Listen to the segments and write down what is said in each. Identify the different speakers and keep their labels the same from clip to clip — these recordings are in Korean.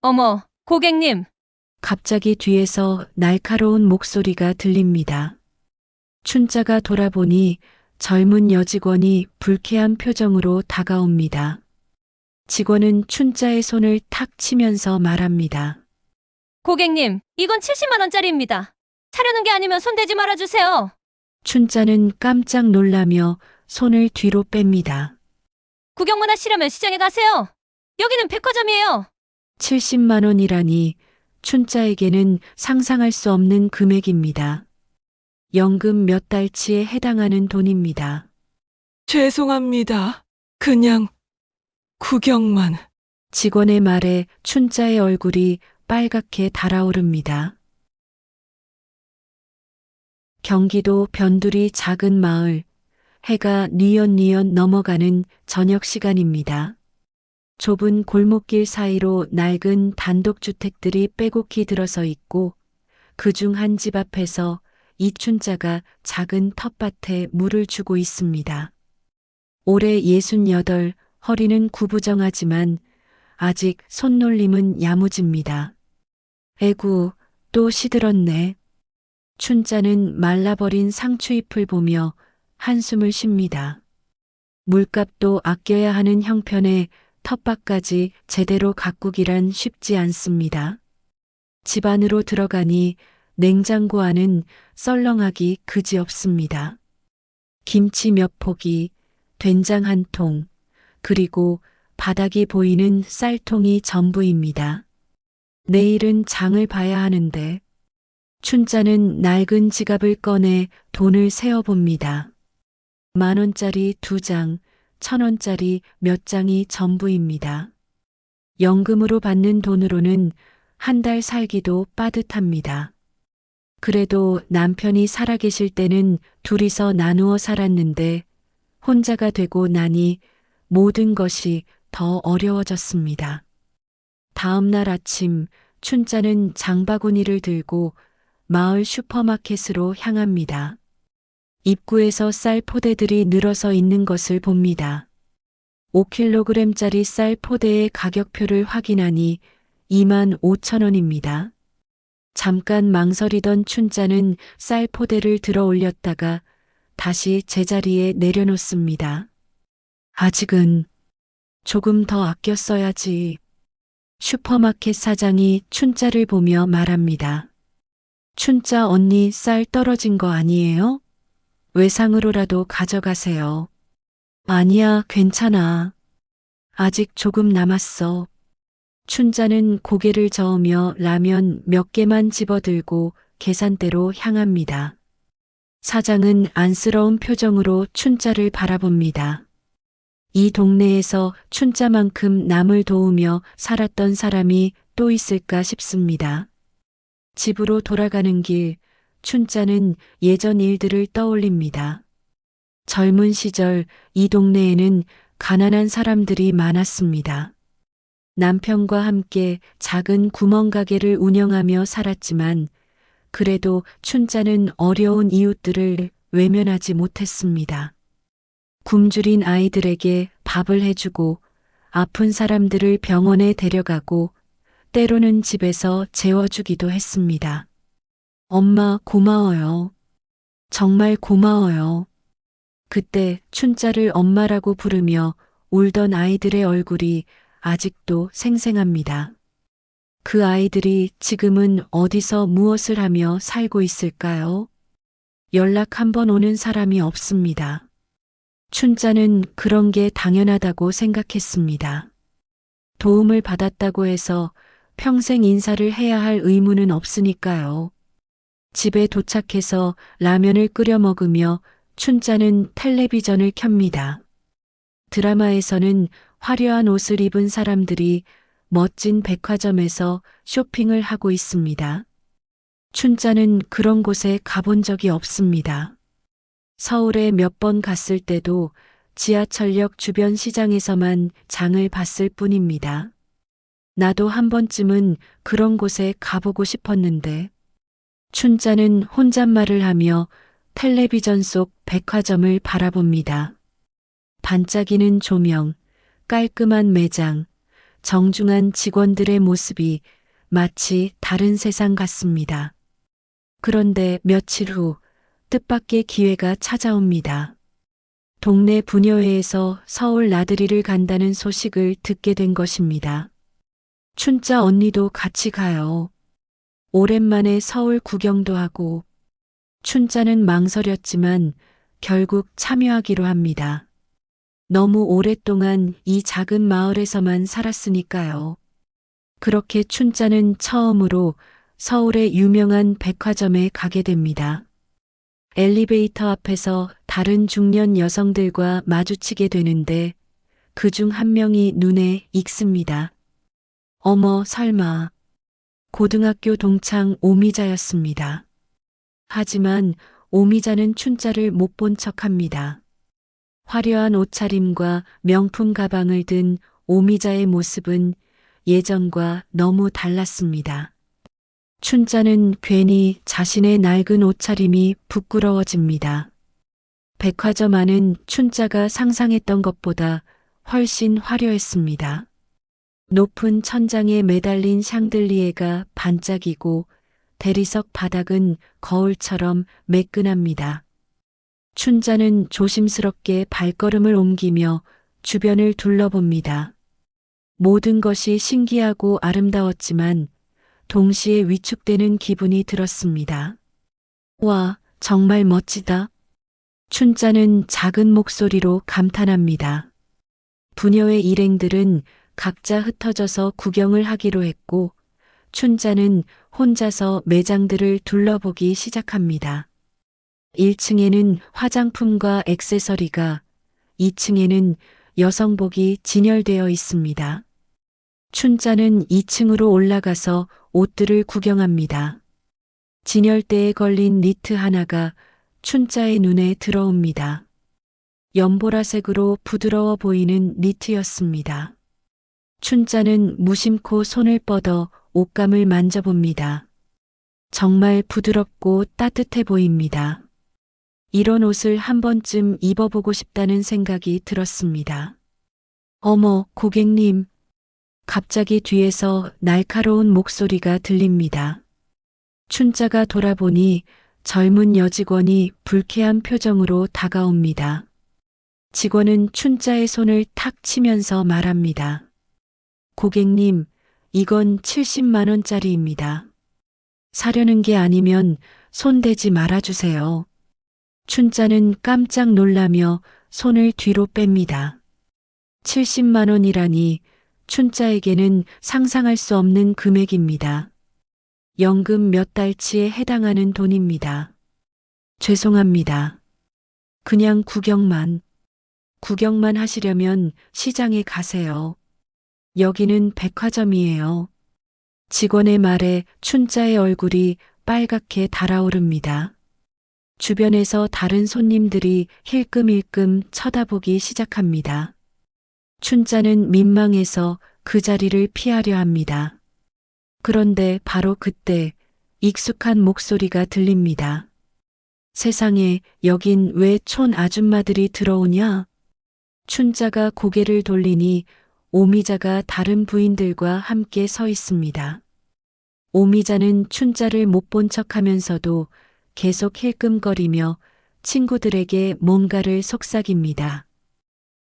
Speaker 1: 어머, 고객님.
Speaker 2: 갑자기 뒤에서 날카로운 목소리가 들립니다. 춘자가 돌아보니 젊은 여직원이 불쾌한 표정으로 다가옵니다. 직원은 춘자의 손을 탁 치면서 말합니다.
Speaker 1: 고객님, 이건 70만 원짜리입니다. 사려는 게 아니면 손대지 말아주세요.
Speaker 2: 춘자는 깜짝 놀라며 손을 뒤로 뺍니다.
Speaker 1: 구경만 하시려면 시장에 가세요. 여기는 백화점이에요.
Speaker 2: 70만 원이라니 춘자에게는 상상할 수 없는 금액입니다. 연금 몇 달치에 해당하는 돈입니다.
Speaker 3: 죄송합니다. 그냥 구경만.
Speaker 2: 직원의 말에 춘자의 얼굴이 빨갛게 달아오릅니다. 경기도 변두리 작은 마을, 해가 뉘엿뉘엿 넘어가는 저녁 시간입니다. 좁은 골목길 사이로 낡은 단독주택들이 빼곡히 들어서 있고 그중 한 집 앞에서 이춘자가 작은 텃밭에 물을 주고 있습니다. 올해 68, 허리는 구부정하지만 아직 손놀림은 야무집니다. 에구, 또 시들었네. 춘자는 말라버린 상추잎을 보며 한숨을 쉽니다. 물값도 아껴야 하는 형편에 텃밭까지 제대로 가꾸기란 쉽지 않습니다. 집 안으로 들어가니 냉장고 안은 썰렁하기 그지없습니다. 김치 몇 포기, 된장 한 통, 그리고 바닥이 보이는 쌀통이 전부입니다. 내일은 장을 봐야 하는데 춘자는 낡은 지갑을 꺼내 돈을 세어봅니다. 10,000원짜리 2장, 1,000원짜리 몇 장이 전부입니다. 연금으로 받는 돈으로는 한 달 살기도 빠듯합니다. 그래도 남편이 살아계실 때는 둘이서 나누어 살았는데 혼자가 되고 나니 모든 것이 더 어려워졌습니다. 다음 날 아침 춘자는 장바구니를 들고 마을 슈퍼마켓으로 향합니다. 입구에서 쌀 포대들이 늘어서 있는 것을 봅니다. 5kg짜리 쌀 포대의 가격표를 확인하니 25,000원입니다. 잠깐 망설이던 춘자는 쌀 포대를 들어 올렸다가 다시 제자리에 내려놓습니다. 아직은 조금 더 아껴 써야지. 슈퍼마켓 사장이 춘자를 보며 말합니다. 춘자 언니 쌀 떨어진 거 아니에요? 외상으로라도 가져가세요. 아니야, 괜찮아. 아직 조금 남았어. 춘자는 고개를 저으며 라면 몇 개만 집어들고 계산대로 향합니다. 사장은 안쓰러운 표정으로 춘자를 바라봅니다. 이 동네에서 춘자만큼 남을 도우며 살았던 사람이 또 있을까 싶습니다. 집으로 돌아가는 길, 춘자는 예전 일들을 떠올립니다. 젊은 시절 이 동네에는 가난한 사람들이 많았습니다. 남편과 함께 작은 구멍가게를 운영하며 살았지만 그래도 춘자는 어려운 이웃들을 외면하지 못했습니다. 굶주린 아이들에게 밥을 해주고 아픈 사람들을 병원에 데려가고 때로는 집에서 재워주기도 했습니다. 엄마 고마워요. 정말 고마워요. 그때 춘자를 엄마라고 부르며 울던 아이들의 얼굴이 아직도 생생합니다. 그 아이들이 지금은 어디서 무엇을 하며 살고 있을까요? 연락 한번 오는 사람이 없습니다. 춘자는 그런 게 당연하다고 생각했습니다. 도움을 받았다고 해서 평생 인사를 해야 할 의무는 없으니까요. 집에 도착해서 라면을 끓여 먹으며 춘자는 텔레비전을 켭니다. 드라마에서는 화려한 옷을 입은 사람들이 멋진 백화점에서 쇼핑을 하고 있습니다. 춘자는 그런 곳에 가본 적이 없습니다. 서울에 몇 번 갔을 때도 지하철역 주변 시장에서만 장을 봤을 뿐입니다. 나도 한 번쯤은 그런 곳에 가보고 싶었는데 춘자는 혼잣말을 하며 텔레비전 속 백화점을 바라봅니다. 반짝이는 조명, 깔끔한 매장, 정중한 직원들의 모습이 마치 다른 세상 같습니다. 그런데 며칠 후 뜻밖의 기회가 찾아옵니다. 동네 부녀회에서 서울 나들이를 간다는 소식을 듣게 된 것입니다. 춘자 언니도 같이 가요. 오랜만에 서울 구경도 하고. 춘자는 망설였지만 결국 참여하기로 합니다. 너무 오랫동안 이 작은 마을에서만 살았으니까요. 그렇게 춘자는 처음으로 서울의 유명한 백화점에 가게 됩니다. 엘리베이터 앞에서 다른 중년 여성들과 마주치게 되는데 그중 한 명이 눈에 익습니다. 어머, 설마. 고등학교 동창 오미자였습니다. 하지만 오미자는 춘자를 못 본 척합니다. 화려한 옷차림과 명품 가방을 든 오미자의 모습은 예전과 너무 달랐습니다. 춘자는 괜히 자신의 낡은 옷차림이 부끄러워집니다. 백화점 안은 춘자가 상상했던 것보다 훨씬 화려했습니다. 높은 천장에 매달린 샹들리에가 반짝이고 대리석 바닥은 거울처럼 매끈합니다. 춘자는 조심스럽게 발걸음을 옮기며 주변을 둘러봅니다. 모든 것이 신기하고 아름다웠지만 동시에 위축되는 기분이 들었습니다. 와, 정말 멋지다. 춘자는 작은 목소리로 감탄합니다. 부녀의 일행들은 각자 흩어져서 구경을 하기로 했고 춘자는 혼자서 매장들을 둘러보기 시작합니다. 1층에는 화장품과 액세서리가, 2층에는 여성복이 진열되어 있습니다. 춘자는 2층으로 올라가서 옷들을 구경합니다. 진열대에 걸린 니트 하나가 춘자의 눈에 들어옵니다. 연보라색으로 부드러워 보이는 니트였습니다. 춘자는 무심코 손을 뻗어 옷감을 만져봅니다. 정말 부드럽고 따뜻해 보입니다. 이런 옷을 한 번쯤 입어보고 싶다는 생각이 들었습니다. 어머, 고객님. 갑자기 뒤에서 날카로운 목소리가 들립니다. 춘자가 돌아보니 젊은 여직원이 불쾌한 표정으로 다가옵니다. 직원은 춘자의 손을 탁 치면서 말합니다. 고객님, 이건 70만 원짜리입니다. 사려는 게 아니면 손대지 말아주세요. 춘자는 깜짝 놀라며 손을 뒤로 뺍니다. 70만 원이라니 춘자에게는 상상할 수 없는 금액입니다. 연금 몇 달치에 해당하는 돈입니다. 죄송합니다. 그냥 구경만 하시려면 시장에 가세요. 여기는 백화점이에요. 직원의 말에 춘자의 얼굴이 빨갛게 달아오릅니다. 주변에서 다른 손님들이 힐끔힐끔 쳐다보기 시작합니다. 춘자는 민망해서 그 자리를 피하려 합니다. 그런데 바로 그때 익숙한 목소리가 들립니다. 세상에, 여긴 왜 촌 아줌마들이 들어오냐? 춘자가 고개를 돌리니 오미자가 다른 부인들과 함께 서 있습니다. 오미자는 춘자를 못 본 척하면서도 계속 힐끔거리며 친구들에게 뭔가를 속삭입니다.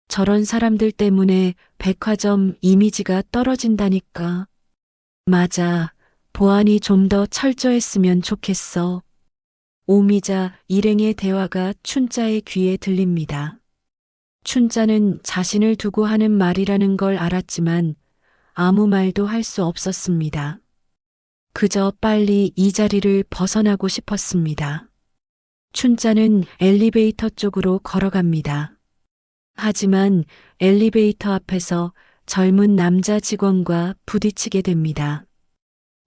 Speaker 2: 저런 사람들 때문에 백화점 이미지가 떨어진다니까. 맞아. 보안이 좀 더 철저했으면 좋겠어. 오미자 일행의 대화가 춘자의 귀에 들립니다. 춘자는 자신을 두고 하는 말이라는 걸 알았지만 아무 말도 할 수 없었습니다. 그저 빨리 이 자리를 벗어나고 싶었습니다. 춘자는 엘리베이터 쪽으로 걸어갑니다. 하지만 엘리베이터 앞에서 젊은 남자 직원과 부딪히게 됩니다.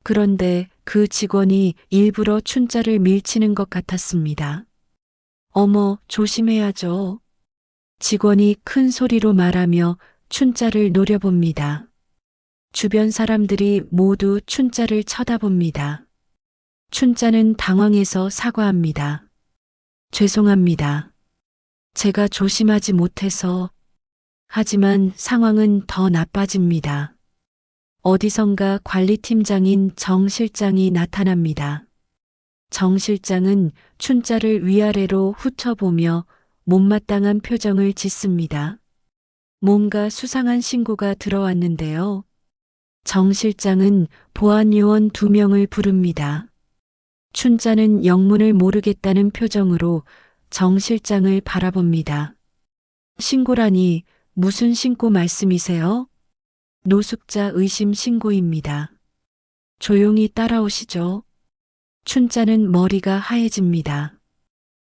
Speaker 2: 그런데 그 직원이 일부러 춘자를 밀치는 것 같았습니다. 어머, 조심해야죠. 직원이 큰 소리로 말하며 춘자를 노려봅니다. 주변 사람들이 모두 춘자를 쳐다봅니다. 춘자는 당황해서 사과합니다. 죄송합니다. 제가 조심하지 못해서. 하지만 상황은 더 나빠집니다. 어디선가 관리팀장인 정 실장이 나타납니다. 정 실장은 춘자를 위아래로 훑어보며 못마땅한 표정을 짓습니다. 뭔가 수상한 신고가 들어왔는데요. 정 실장은 보안요원 2명을 부릅니다. 춘자는 영문을 모르겠다는 표정으로 정 실장을 바라봅니다. 신고라니 무슨 신고 말씀이세요? 노숙자 의심 신고입니다. 조용히 따라오시죠. 춘자는 머리가 하얘집니다.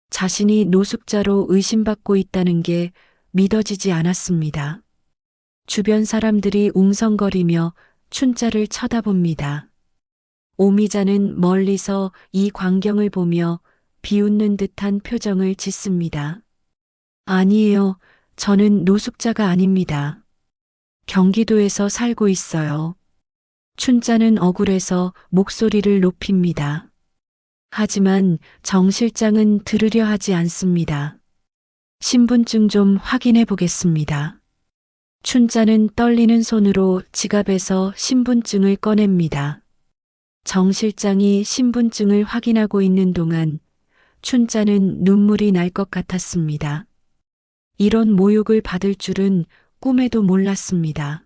Speaker 2: 자신이 노숙자로 의심받고 있다는 게 믿어지지 않았습니다. 주변 사람들이 웅성거리며 춘자를 쳐다봅니다. 오미자는 멀리서 이 광경을 보며 비웃는 듯한 표정을 짓습니다. 아니에요. 저는 노숙자가 아닙니다. 경기도에서 살고 있어요. 춘자는 억울해서 목소리를 높입니다. 하지만 정 실장은 들으려 하지 않습니다. 신분증 좀 확인해 보겠습니다. 춘자는 떨리는 손으로 지갑에서 신분증을 꺼냅니다. 정 실장이 신분증을 확인하고 있는 동안 춘자는 눈물이 날 것 같았습니다. 이런 모욕을 받을 줄은 꿈에도 몰랐습니다.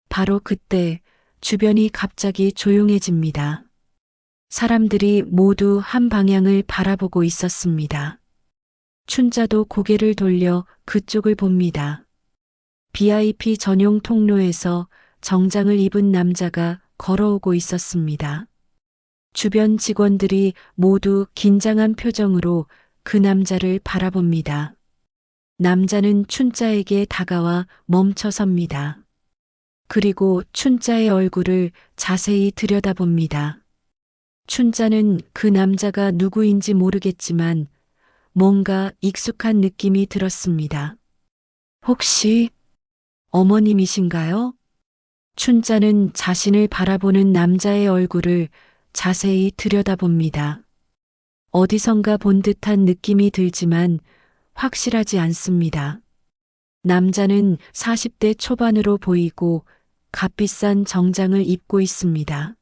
Speaker 2: 바로 그때 주변이 갑자기 조용해집니다. 사람들이 모두 한 방향을 바라보고 있었습니다. 춘자도 고개를 돌려 그쪽을 봅니다. VIP 전용 통로에서 정장을 입은 남자가 걸어오고 있었습니다. 주변 직원들이 모두 긴장한 표정으로 그 남자를 바라봅니다. 남자는 춘자에게 다가와 멈춰섭니다. 그리고 춘자의 얼굴을 자세히 들여다봅니다. 춘자는 그 남자가 누구인지 모르겠지만 뭔가 익숙한 느낌이 들었습니다. 혹시 어머님이신가요? 춘자는 자신을 바라보는 남자의 얼굴을 자세히 들여다봅니다. 어디선가 본 듯한 느낌이 들지만 확실하지 않습니다. 남자는 40대 초반으로 보이고 값비싼 정장을 입고 있습니다.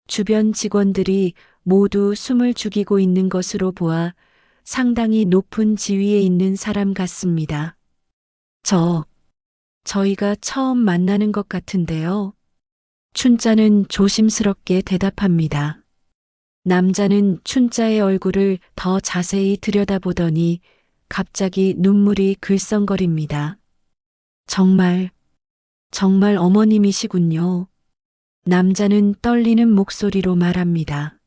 Speaker 2: 주변 직원들이 모두 숨을 죽이고 있는 것으로 보아 상당히 높은 지위에 있는 사람 같습니다. 저희가 처음 만나는 것 같은데요. 춘자는 조심스럽게 대답합니다. 남자는 춘자의 얼굴을 더 자세히 들여다보더니 갑자기 눈물이 글썽거립니다. 정말 어머님이시군요. 남자는 떨리는 목소리로 말합니다.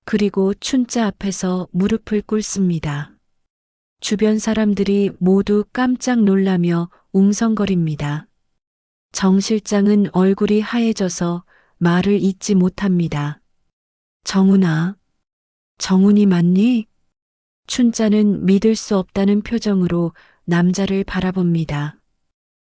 Speaker 2: 그리고 춘자 앞에서 무릎을 꿇습니다. 주변 사람들이 모두 깜짝 놀라며 웅성거립니다. 정 실장은 얼굴이 하얘져서 말을 잇지 못합니다. 정훈아, 정훈이 맞니? 춘자는 믿을 수 없다는 표정으로 남자를 바라봅니다.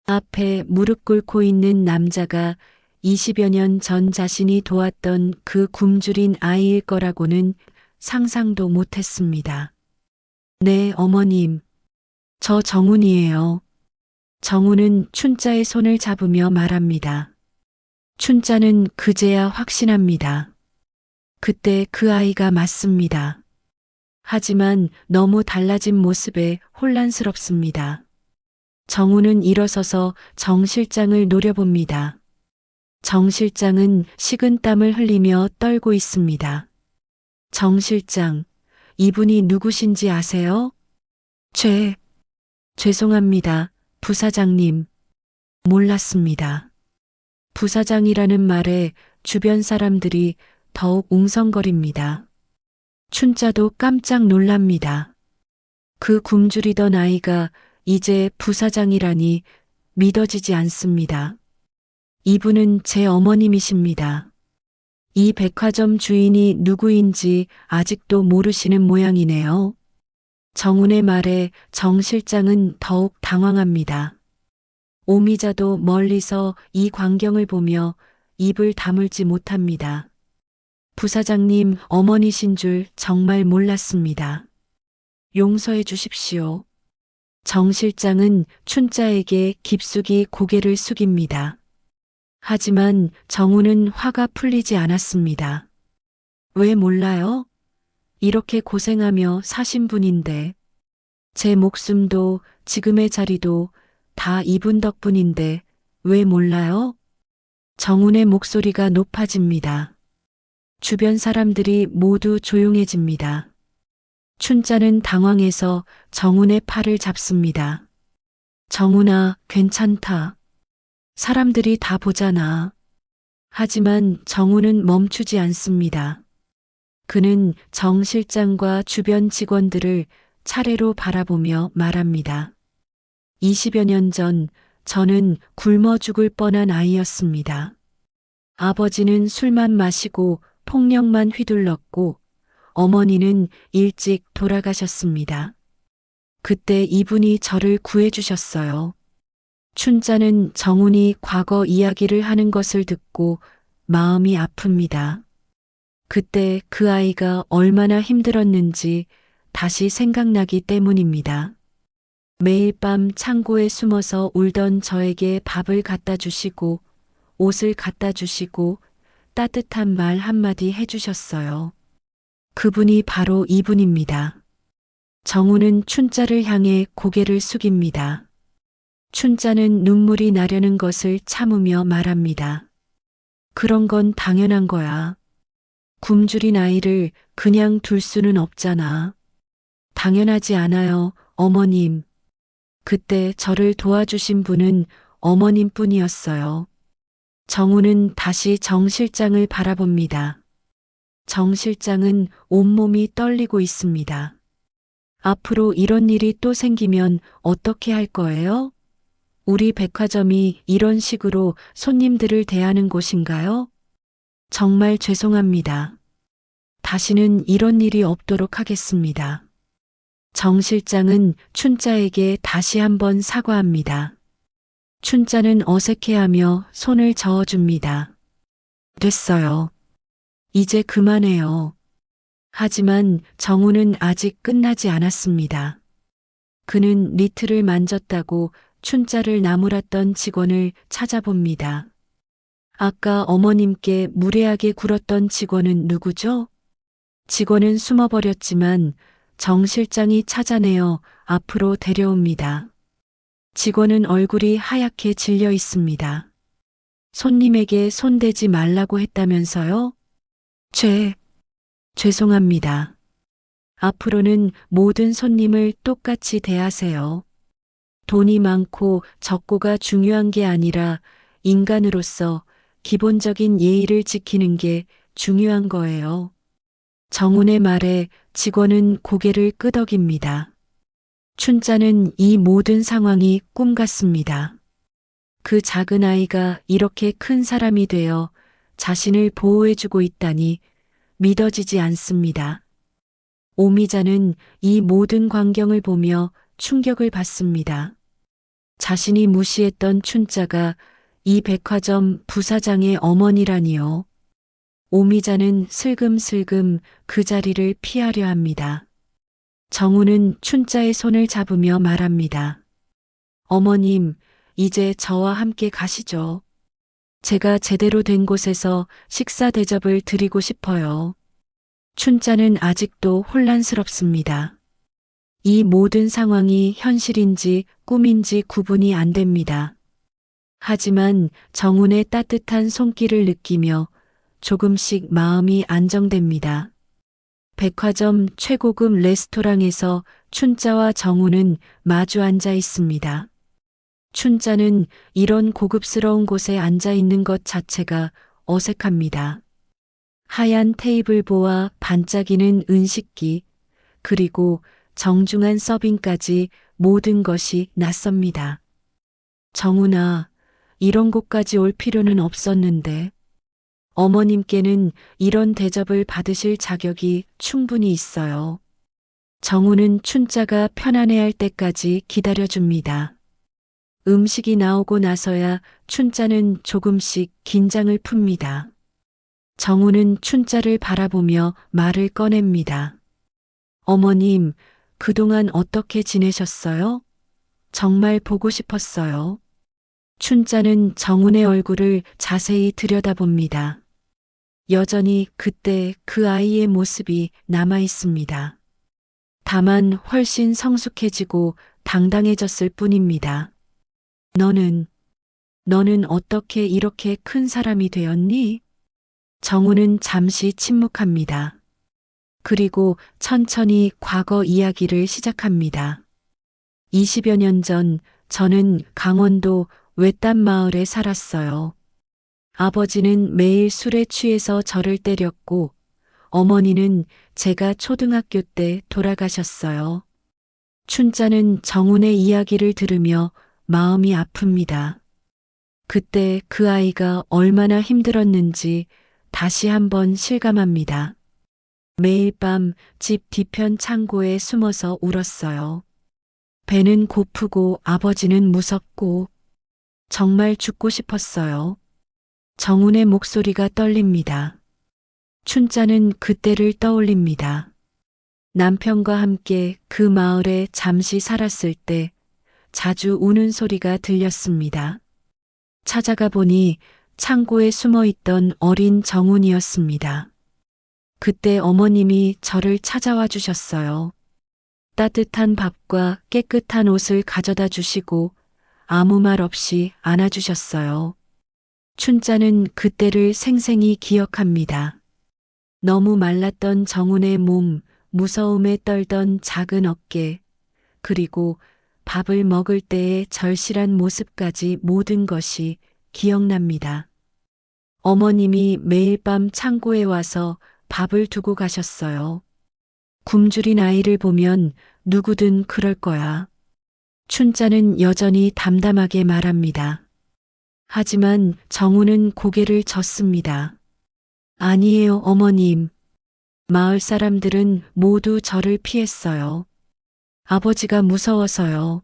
Speaker 2: 앞에 무릎 꿇고 있는 남자가 20여 년 전 자신이 도왔던 그 굶주린 아이일 거라고는 상상도 못했습니다. 네, 어머님. 저 정훈이에요. 정훈은 춘자의 손을 잡으며 말합니다. 춘자는 그제야 확신합니다. 그때 그 아이가 맞습니다. 하지만 너무 달라진 모습에 혼란스럽습니다. 정훈은 일어서서 정 실장을 노려봅니다. 정 실장은 식은땀을 흘리며 떨고 있습니다. 정 실장, 이분이 누구신지 아세요? 죄송합니다, 부사장님. 몰랐습니다. 부사장이라는 말에 주변 사람들이 더욱 웅성거립니다. 춘자도 깜짝 놀랍니다. 그 굶주리던 아이가 이제 부사장이라니 믿어지지 않습니다. 이분은 제 어머님이십니다. 이 백화점 주인이 누구인지 아직도 모르시는 모양이네요. 정훈의 말에 정 실장은 더욱 당황합니다. 오미자도 멀리서 이 광경을 보며 입을 다물지 못합니다. 부사장님 어머니신 줄 정말 몰랐습니다. 용서해 주십시오. 정 실장은 춘자에게 깊숙이 고개를 숙입니다. 하지만 정우는 화가 풀리지 않았습니다. 왜 몰라요? 이렇게 고생하며 사신 분인데, 제 목숨도 지금의 자리도 다 이분 덕분인데 왜 몰라요? 정운의 목소리가 높아집니다. 주변 사람들이 모두 조용해집니다. 춘자는 당황해서 정운의 팔을 잡습니다. 정운아, 괜찮다. 사람들이 다 보잖아. 하지만 정운은 멈추지 않습니다. 그는 정 실장과 주변 직원들을 차례로 바라보며 말합니다. 20여 년 전 저는 굶어 죽을 뻔한 아이였습니다. 아버지는 술만 마시고 폭력만 휘둘렀고 어머니는 일찍 돌아가셨습니다. 그때 이분이 저를 구해주셨어요. 춘자는 정운이 과거 이야기를 하는 것을 듣고 마음이 아픕니다. 그때 그 아이가 얼마나 힘들었는지 다시 생각나기 때문입니다. 매일 밤 창고에 숨어서 울던 저에게 밥을 갖다 주시고 옷을 갖다 주시고 따뜻한 말 한마디 해주셨어요. 그분이 바로 이분입니다. 정우는 춘자를 향해 고개를 숙입니다. 춘자는 눈물이 나려는 것을 참으며 말합니다. 그런 건 당연한 거야. 굶주린 아이를 그냥 둘 수는 없잖아. 당연하지 않아요, 어머님. 그때 저를 도와주신 분은 어머님 뿐이었어요. 정우는 다시 정 실장을 바라봅니다. 정 실장은 온몸이 떨리고 있습니다. 앞으로 이런 일이 또 생기면 어떻게 할 거예요? 우리 백화점이 이런 식으로 손님들을 대하는 곳인가요? 정말 죄송합니다. 다시는 이런 일이 없도록 하겠습니다. 정 실장은 춘자에게 다시 한번 사과합니다. 춘자는 어색해하며 손을 저어줍니다. 됐어요. 이제 그만해요. 하지만 정우는 아직 끝나지 않았습니다. 그는 니트를 만졌다고 춘자를 나무랐던 직원을 찾아봅니다. 아까 어머님께 무례하게 굴었던 직원은 누구죠? 직원은 숨어버렸지만 정 실장이 찾아내어 앞으로 데려옵니다. 직원은 얼굴이 하얗게 질려 있습니다. 손님에게 손대지 말라고 했다면서요? 죄송합니다. 앞으로는 모든 손님을 똑같이 대하세요. 돈이 많고 적고가 중요한 게 아니라 인간으로서 기본적인 예의를 지키는 게 중요한 거예요. 정운의 말에 직원은 고개를 끄덕입니다. 춘자는 이 모든 상황이 꿈 같습니다. 그 작은 아이가 이렇게 큰 사람이 되어 자신을 보호해주고 있다니 믿어지지 않습니다. 오미자는 이 모든 광경을 보며 충격을 받습니다. 자신이 무시했던 춘자가 이 백화점 부사장의 어머니라니요. 오미자는 슬금슬금 그 자리를 피하려 합니다. 정우는 춘자의 손을 잡으며 말합니다. 어머님, 이제 저와 함께 가시죠. 제가 제대로 된 곳에서 식사 대접을 드리고 싶어요. 춘자는 아직도 혼란스럽습니다. 이 모든 상황이 현실인지 꿈인지 구분이 안 됩니다. 하지만 정운의 따뜻한 손길을 느끼며 조금씩 마음이 안정됩니다. 백화점 최고급 레스토랑에서 춘자와 정우는 마주 앉아 있습니다. 춘자는 이런 고급스러운 곳에 앉아 있는 것 자체가 어색합니다. 하얀 테이블보와 반짝이는 은식기, 그리고 정중한 서빙까지 모든 것이 낯섭니다. 정우나, 이런 곳까지 올 필요는 없었는데, 어머님께는 이런 대접을 받으실 자격이 충분히 있어요. 정우는 춘자가 편안해할 때까지 기다려줍니다. 음식이 나오고 나서야 춘자는 조금씩 긴장을 풉니다. 정우는 춘자를 바라보며 말을 꺼냅니다. 어머님, 그동안 어떻게 지내셨어요? 정말 보고 싶었어요. 춘자는 정훈의 얼굴을 자세히 들여다봅니다. 여전히 그때 그 아이의 모습이 남아 있습니다. 다만 훨씬 성숙해지고 당당해졌을 뿐입니다. 너는 어떻게 이렇게 큰 사람이 되었니? 정우는 잠시 침묵합니다. 그리고 천천히 과거 이야기를 시작합니다. 20여 년 전 저는 강원도 외딴 마을에 살았어요. 아버지는 매일 술에 취해서 저를 때렸고 어머니는 제가 초등학교 때 돌아가셨어요. 춘자는 정훈의 이야기를 들으며 마음이 아픕니다. 그때 그 아이가 얼마나 힘들었는지 다시 한번 실감합니다. 매일 밤 집 뒤편 창고에 숨어서 울었어요. 배는 고프고 아버지는 무섭고 정말 죽고 싶었어요. 정훈의 목소리가 떨립니다. 춘자는 그때를 떠올립니다. 남편과 함께 그 마을에 잠시 살았을 때 자주 우는 소리가 들렸습니다. 찾아가 보니 창고에 숨어 있던 어린 정훈이었습니다. 그때 어머님이 저를 찾아와 주셨어요. 따뜻한 밥과 깨끗한 옷을 가져다 주시고 아무 말 없이 안아주셨어요. 춘자는 그때를 생생히 기억합니다. 너무 말랐던 정훈의 몸, 무서움에 떨던 작은 어깨, 그리고 밥을 먹을 때의 절실한 모습까지 모든 것이 기억납니다. 어머님이 매일 밤 창고에 와서 밥을 두고 가셨어요. 굶주린 아이를 보면 누구든 그럴 거야. 춘자는 여전히 담담하게 말합니다. 하지만 정우는 고개를 젓습니다. 아니에요, 어머님. 마을 사람들은 모두 저를 피했어요. 아버지가 무서워서요.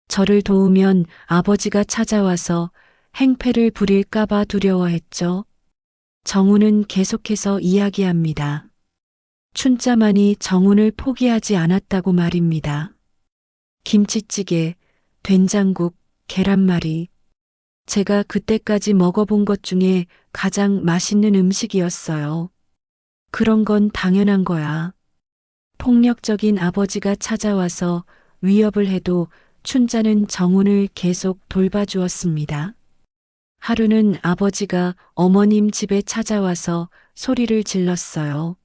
Speaker 2: 저를 도우면 아버지가 찾아와서 행패를 부릴까봐 두려워했죠. 정우는 계속해서 이야기합니다. 춘자만이 정훈을 포기하지 않았다고 말입니다. 김치찌개, 된장국, 계란말이. 제가 그때까지 먹어본 것 중에 가장 맛있는 음식이었어요. 그런 건 당연한 거야. 폭력적인 아버지가 찾아와서 위협을 해도 춘자는 정훈을 계속 돌봐주었습니다. 하루는 아버지가 어머님 집에 찾아와서 소리를 질렀어요.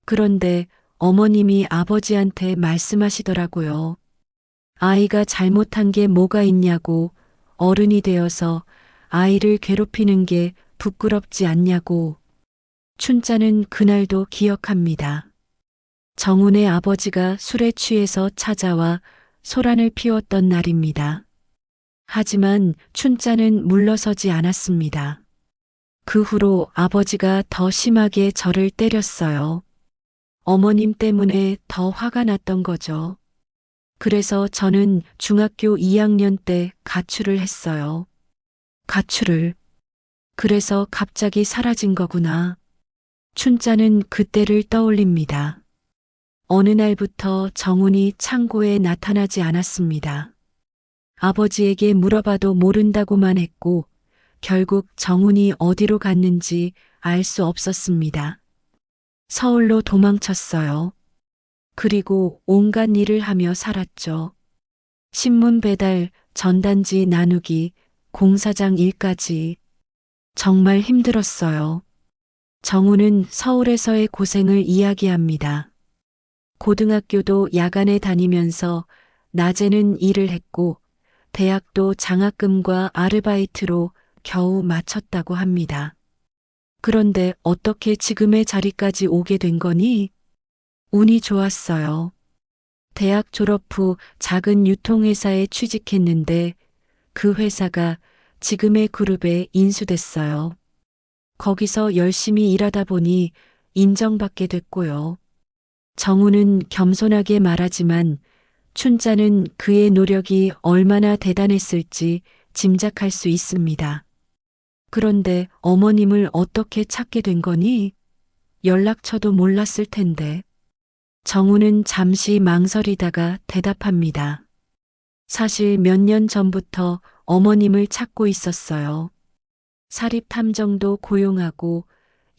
Speaker 2: 그런데 어머님이 아버지한테 말씀하시더라고요. 아이가 잘못한 게 뭐가 있냐고, 어른이 되어서 아이를 괴롭히는 게 부끄럽지 않냐고. 춘자는 그날도 기억합니다. 정훈의 아버지가 술에 취해서 찾아와 소란을 피웠던 날입니다. 하지만 춘자는 물러서지 않았습니다. 그 후로 아버지가 더 심하게 저를 때렸어요. 어머님 때문에 더 화가 났던 거죠. 그래서 저는 중학교 2학년 때 가출을 했어요. 가출을. 그래서 갑자기 사라진 거구나. 춘자는 그때를 떠올립니다. 어느 날부터 정훈이 창고에 나타나지 않았습니다. 아버지에게 물어봐도 모른다고만 했고 결국 정훈이 어디로 갔는지 알 수 없었습니다. 서울로 도망쳤어요. 그리고 온갖 일을 하며 살았죠. 신문 배달, 전단지 나누기, 공사장 일까지. 정말 힘들었어요. 정훈은 서울에서의 고생을 이야기합니다. 고등학교도 야간에 다니면서 낮에는 일을 했고 대학도 장학금과 아르바이트로 겨우 마쳤다고 합니다. 그런데 어떻게 지금의 자리까지 오게 된 거니? 운이 좋았어요. 대학 졸업 후 작은 유통회사에 취직했는데 그 회사가 지금의 그룹에 인수됐어요. 거기서 열심히 일하다 보니 인정받게 됐고요. 정우는 겸손하게 말하지만 춘자는 그의 노력이 얼마나 대단했을지 짐작할 수 있습니다. 그런데 어머님을 어떻게 찾게 된 거니? 연락처도 몰랐을 텐데. 정우는 잠시 망설이다가 대답합니다. 사실 몇 년 전부터 어머님을 찾고 있었어요. 사립 탐정도 고용하고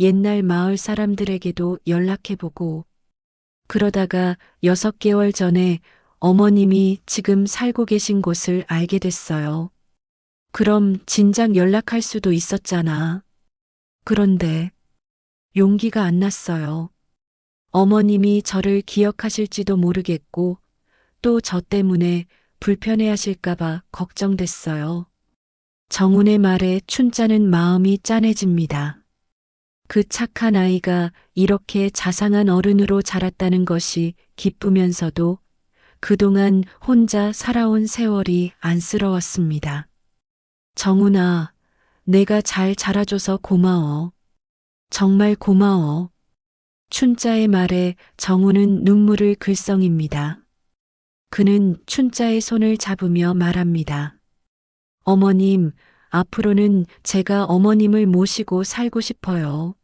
Speaker 2: 옛날 마을 사람들에게도 연락해보고 그러다가 6개월 전에 어머님이 지금 살고 계신 곳을 알게 됐어요. 그럼 진작 연락할 수도 있었잖아. 그런데 용기가 안 났어요. 어머님이 저를 기억하실지도 모르겠고 또 저 때문에 불편해하실까봐 걱정됐어요. 정훈의 말에 춘자는 마음이 짠해집니다. 그 착한 아이가 이렇게 자상한 어른으로 자랐다는 것이 기쁘면서도 그동안 혼자 살아온 세월이 안쓰러웠습니다. 정훈아, 내가 잘 자라줘서 고마워. 정말 고마워. 춘자의 말에 정훈은 눈물을 글썽입니다. 그는 춘자의 손을 잡으며 말합니다. 어머님, 앞으로는 제가 어머님을 모시고 살고 싶어요.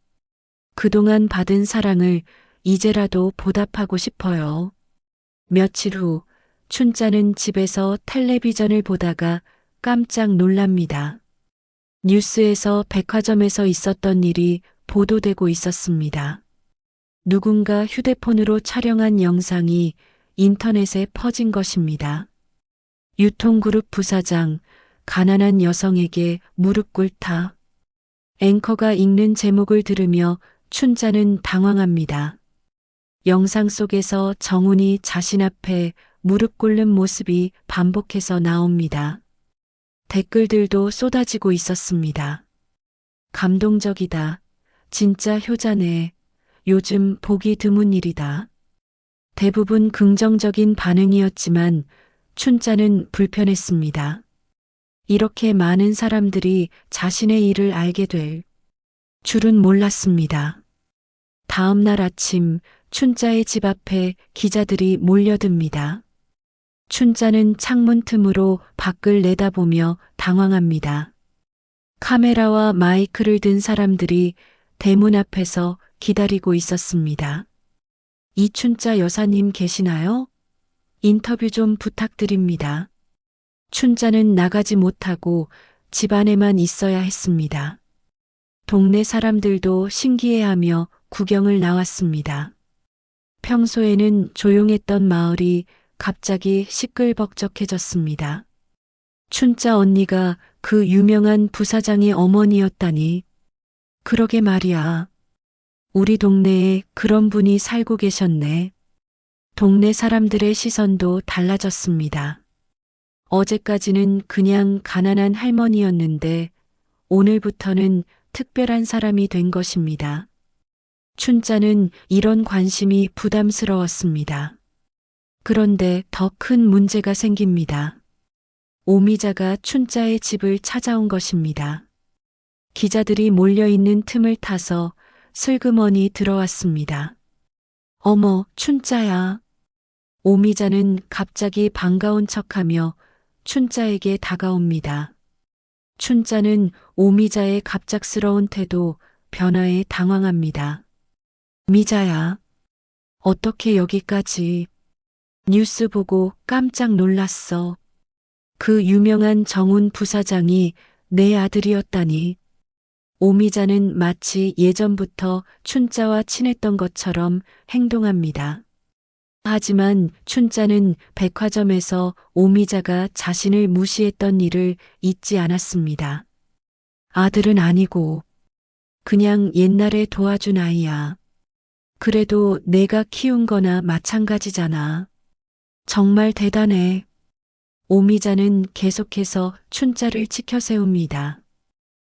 Speaker 2: 그동안 받은 사랑을 이제라도 보답하고 싶어요. 며칠 후 춘자는 집에서 텔레비전을 보다가 깜짝 놀랍니다. 뉴스에서 백화점에서 있었던 일이 보도되고 있었습니다. 누군가 휴대폰으로 촬영한 영상이 인터넷에 퍼진 것입니다. 유통그룹 부사장, 가난한 여성에게 무릎 꿇다. 앵커가 읽는 제목을 들으며 춘자는 당황합니다. 영상 속에서 정훈이 자신 앞에 무릎 꿇는 모습이 반복해서 나옵니다. 댓글들도 쏟아지고 있었습니다. 감동적이다. 진짜 효자네. 요즘 보기 드문 일이다. 대부분 긍정적인 반응이었지만 춘자는 불편했습니다. 이렇게 많은 사람들이 자신의 일을 알게 될 줄은 몰랐습니다. 다음 날 아침 춘자의 집 앞에 기자들이 몰려듭니다. 춘자는 창문 틈으로 밖을 내다보며 당황합니다. 카메라와 마이크를 든 사람들이 대문 앞에서 기다리고 있었습니다. 이춘자 여사님 계시나요? 인터뷰 좀 부탁드립니다. 춘자는 나가지 못하고 집 안에만 있어야 했습니다. 동네 사람들도 신기해하며 구경을 나왔습니다. 평소에는 조용했던 마을이 갑자기 시끌벅적해졌습니다. 춘자 언니가 그 유명한 부사장의 어머니였다니. 그러게 말이야. 우리 동네에 그런 분이 살고 계셨네. 동네 사람들의 시선도 달라졌습니다. 어제까지는 그냥 가난한 할머니였는데 오늘부터는 특별한 사람이 된 것입니다. 춘자는 이런 관심이 부담스러웠습니다. 그런데 더 큰 문제가 생깁니다. 오미자가 춘자의 집을 찾아온 것입니다. 기자들이 몰려있는 틈을 타서 슬그머니 들어왔습니다. 어머, 춘자야. 오미자는 갑자기 반가운 척하며 춘자에게 다가옵니다. 춘자는 오미자의 갑작스러운 태도, 변화에 당황합니다. 미자야, 어떻게 여기까지? 뉴스 보고 깜짝 놀랐어. 그 유명한 정훈 부사장이 내 아들이었다니. 오미자는 마치 예전부터 춘자와 친했던 것처럼 행동합니다. 하지만 춘자는 백화점에서 오미자가 자신을 무시했던 일을 잊지 않았습니다. 아들은 아니고 그냥 옛날에 도와준 아이야. 그래도 내가 키운 거나 마찬가지잖아. 정말 대단해. 오미자는 계속해서 춘자를 치켜세웁니다.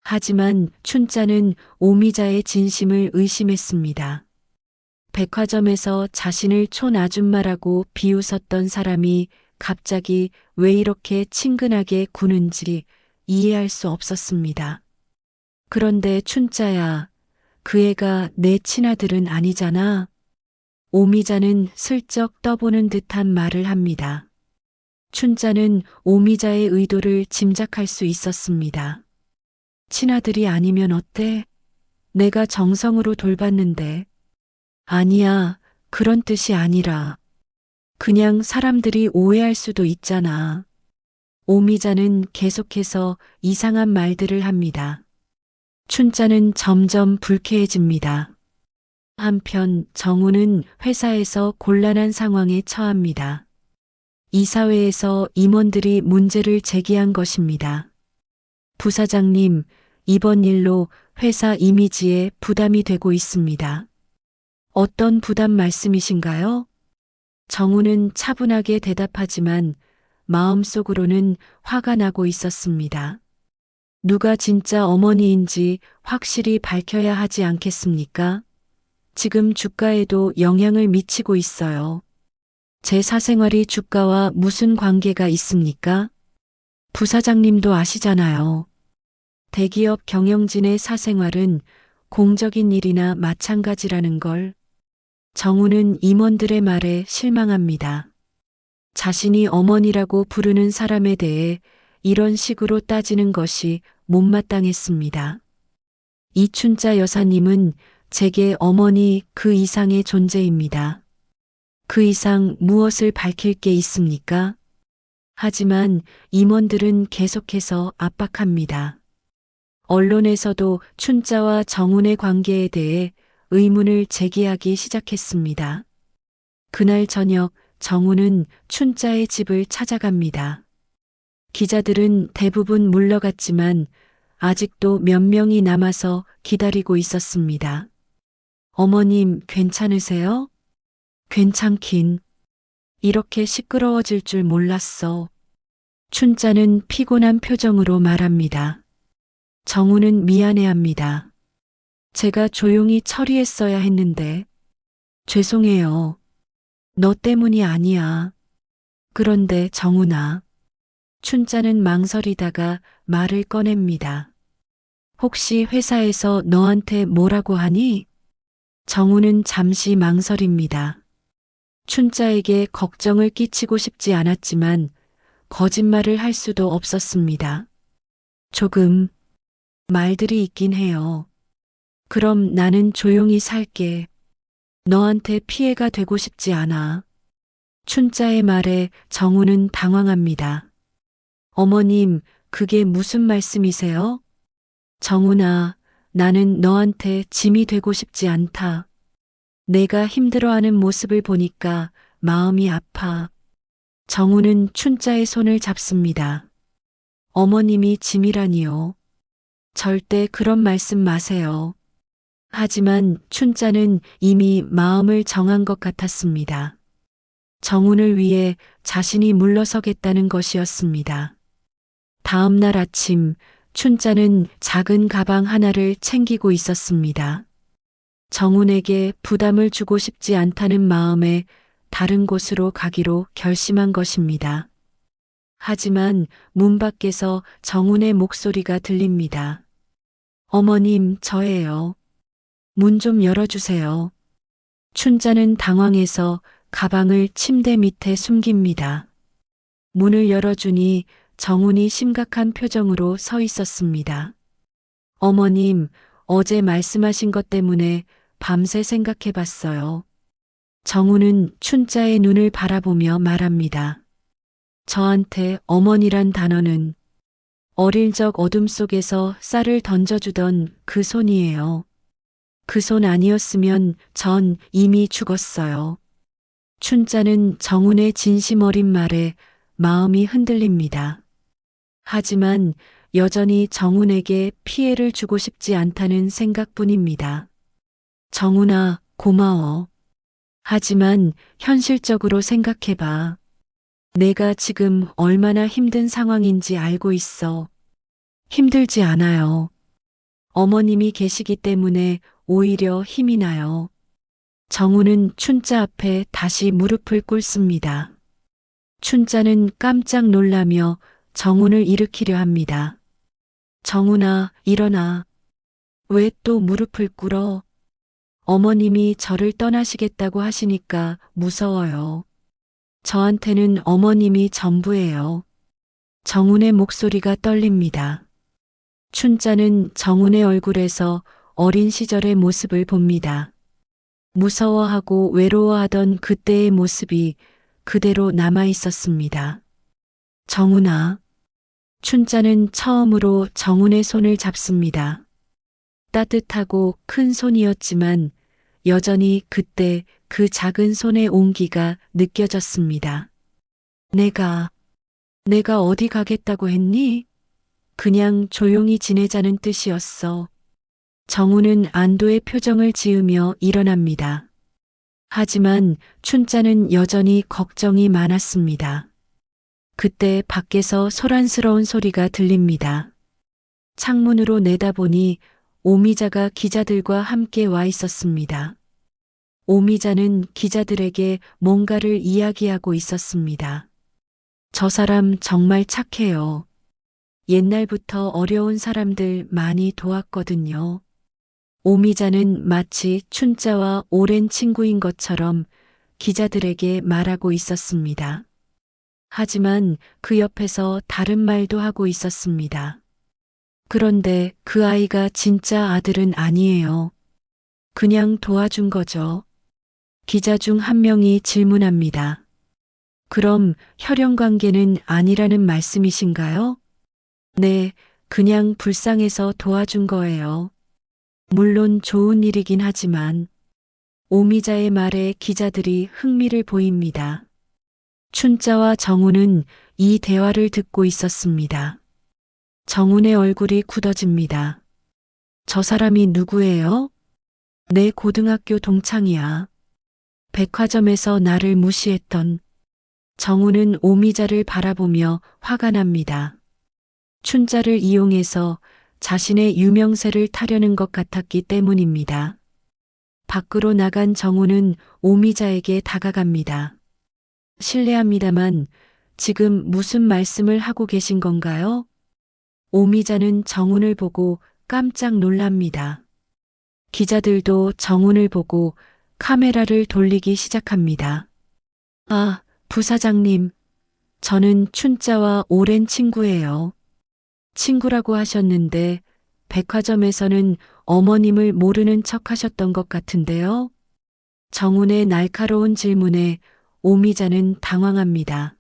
Speaker 2: 하지만 춘자는 오미자의 진심을 의심했습니다. 백화점에서 자신을 촌아줌마라고 비웃었던 사람이 갑자기 왜 이렇게 친근하게 구는지 이해할 수 없었습니다. 그런데 춘자야, 그 애가 내 친아들은 아니잖아. 오미자는 슬쩍 떠보는 듯한 말을 합니다. 춘자는 오미자의 의도를 짐작할 수 있었습니다. 친아들이 아니면 어때? 내가 정성으로 돌봤는데. 아니야, 그런 뜻이 아니라. 그냥 사람들이 오해할 수도 있잖아. 오미자는 계속해서 이상한 말들을 합니다. 춘자는 점점 불쾌해집니다. 한편 정우는 회사에서 곤란한 상황에 처합니다. 이사회에서 임원들이 문제를 제기한 것입니다. 부사장님, 이번 일로 회사 이미지에 부담이 되고 있습니다. 어떤 부담 말씀이신가요? 정우는 차분하게 대답하지만 마음속으로는 화가 나고 있었습니다. 누가 진짜 어머니인지 확실히 밝혀야 하지 않겠습니까? 지금 주가에도 영향을 미치고 있어요. 제 사생활이 주가와 무슨 관계가 있습니까? 부사장님도 아시잖아요. 대기업 경영진의 사생활은 공적인 일이나 마찬가지라는 걸. 정우는 임원들의 말에 실망합니다. 자신이 어머니라고 부르는 사람에 대해 이런 식으로 따지는 것이 못마땅했습니다. 이춘자 여사님은 제게 어머니 그 이상의 존재입니다. 그 이상 무엇을 밝힐 게 있습니까? 하지만 임원들은 계속해서 압박합니다. 언론에서도 춘자와 정운의 관계에 대해 의문을 제기하기 시작했습니다. 그날 저녁 정운은 춘자의 집을 찾아갑니다. 기자들은 대부분 물러갔지만 아직도 몇 명이 남아서 기다리고 있었습니다. 어머님, 괜찮으세요? 괜찮긴. 이렇게 시끄러워질 줄 몰랐어. 춘자는 피곤한 표정으로 말합니다. 정우는 미안해합니다. 제가 조용히 처리했어야 했는데. 죄송해요. 너 때문이 아니야. 그런데 정우나. 춘자는 망설이다가 말을 꺼냅니다. 혹시 회사에서 너한테 뭐라고 하니? 정우는 잠시 망설입니다. 춘자에게 걱정을 끼치고 싶지 않았지만 거짓말을 할 수도 없었습니다. 조금 말들이 있긴 해요. 그럼 나는 조용히 살게. 너한테 피해가 되고 싶지 않아. 춘자의 말에 정우는 당황합니다. 어머님, 그게 무슨 말씀이세요? 정우나, 나는 너한테 짐이 되고 싶지 않다. 내가 힘들어하는 모습을 보니까 마음이 아파. 정우는 춘자의 손을 잡습니다. 어머님이 짐이라니요. 절대 그런 말씀 마세요. 하지만 춘자는 이미 마음을 정한 것 같았습니다. 정운을 위해 자신이 물러서겠다는 것이었습니다. 다음 날 아침 춘자는 작은 가방 하나를 챙기고 있었습니다. 정운에게 부담을 주고 싶지 않다는 마음에 다른 곳으로 가기로 결심한 것입니다. 하지만 문 밖에서 정운의 목소리가 들립니다. 어머님, 저예요. 문 좀 열어주세요. 춘자는 당황해서 가방을 침대 밑에 숨깁니다. 문을 열어주니 정운이 심각한 표정으로 서 있었습니다. 어머님, 어제 말씀하신 것 때문에 밤새 생각해 봤어요. 정운은 춘자의 눈을 바라보며 말합니다. 저한테 어머니란 단어는 어릴 적 어둠 속에서 쌀을 던져주던 그 손이에요. 그 손 아니었으면 전 이미 죽었어요. 춘자는 정운의 진심 어린 말에 마음이 흔들립니다. 하지만 여전히 정운에게 피해를 주고 싶지 않다는 생각뿐입니다. 정운아, 고마워. 하지만 현실적으로 생각해봐. 내가 지금 얼마나 힘든 상황인지 알고 있어. 힘들지 않아요. 어머님이 계시기 때문에 오히려 힘이 나요. 정우는 춘자 앞에 다시 무릎을 꿇습니다. 춘자는 깜짝 놀라며 정운을 일으키려 합니다. 정운아, 일어나. 왜 또 무릎을 꿇어? 어머님이 저를 떠나시겠다고 하시니까 무서워요. 저한테는 어머님이 전부예요. 정운의 목소리가 떨립니다. 춘자는 정운의 얼굴에서 어린 시절의 모습을 봅니다. 무서워하고 외로워하던 그때의 모습이 그대로 남아 있었습니다. 정운아, 춘자는 처음으로 정훈의 손을 잡습니다. 따뜻하고 큰 손이었지만 여전히 그때 그 작은 손의 온기가 느껴졌습니다. 내가 어디 가겠다고 했니? 그냥 조용히 지내자는 뜻이었어. 정우는 안도의 표정을 지으며 일어납니다. 하지만 춘자는 여전히 걱정이 많았습니다. 그때 밖에서 소란스러운 소리가 들립니다. 창문으로 내다보니 오미자가 기자들과 함께 와 있었습니다. 오미자는 기자들에게 뭔가를 이야기하고 있었습니다. 저 사람 정말 착해요. 옛날부터 어려운 사람들 많이 도왔거든요. 오미자는 마치 춘자와 오랜 친구인 것처럼 기자들에게 말하고 있었습니다. 하지만 그 옆에서 다른 말도 하고 있었습니다. 그런데 그 아이가 진짜 아들은 아니에요. 그냥 도와준 거죠. 기자 중 한 명이 질문합니다. 그럼 혈연 관계는 아니라는 말씀이신가요? 네, 그냥 불쌍해서 도와준 거예요. 물론 좋은 일이긴 하지만 오미자의 말에 기자들이 흥미를 보입니다. 춘자와 정훈은 이 대화를 듣고 있었습니다. 정훈의 얼굴이 굳어집니다. 저 사람이 누구예요? 내 고등학교 동창이야. 백화점에서 나를 무시했던. 정훈은 오미자를 바라보며 화가 납니다. 춘자를 이용해서 자신의 유명세를 타려는 것 같았기 때문입니다. 밖으로 나간 정훈은 오미자에게 다가갑니다. 실례합니다만 지금 무슨 말씀을 하고 계신 건가요? 오미자는 정훈을 보고 깜짝 놀랍니다. 기자들도 정훈을 보고 카메라를 돌리기 시작합니다. 아, 부사장님, 저는 춘자와 오랜 친구예요. 친구라고 하셨는데 백화점에서는 어머님을 모르는 척 하셨던 것 같은데요. 정훈의 날카로운 질문에 오미자는 당황합니다.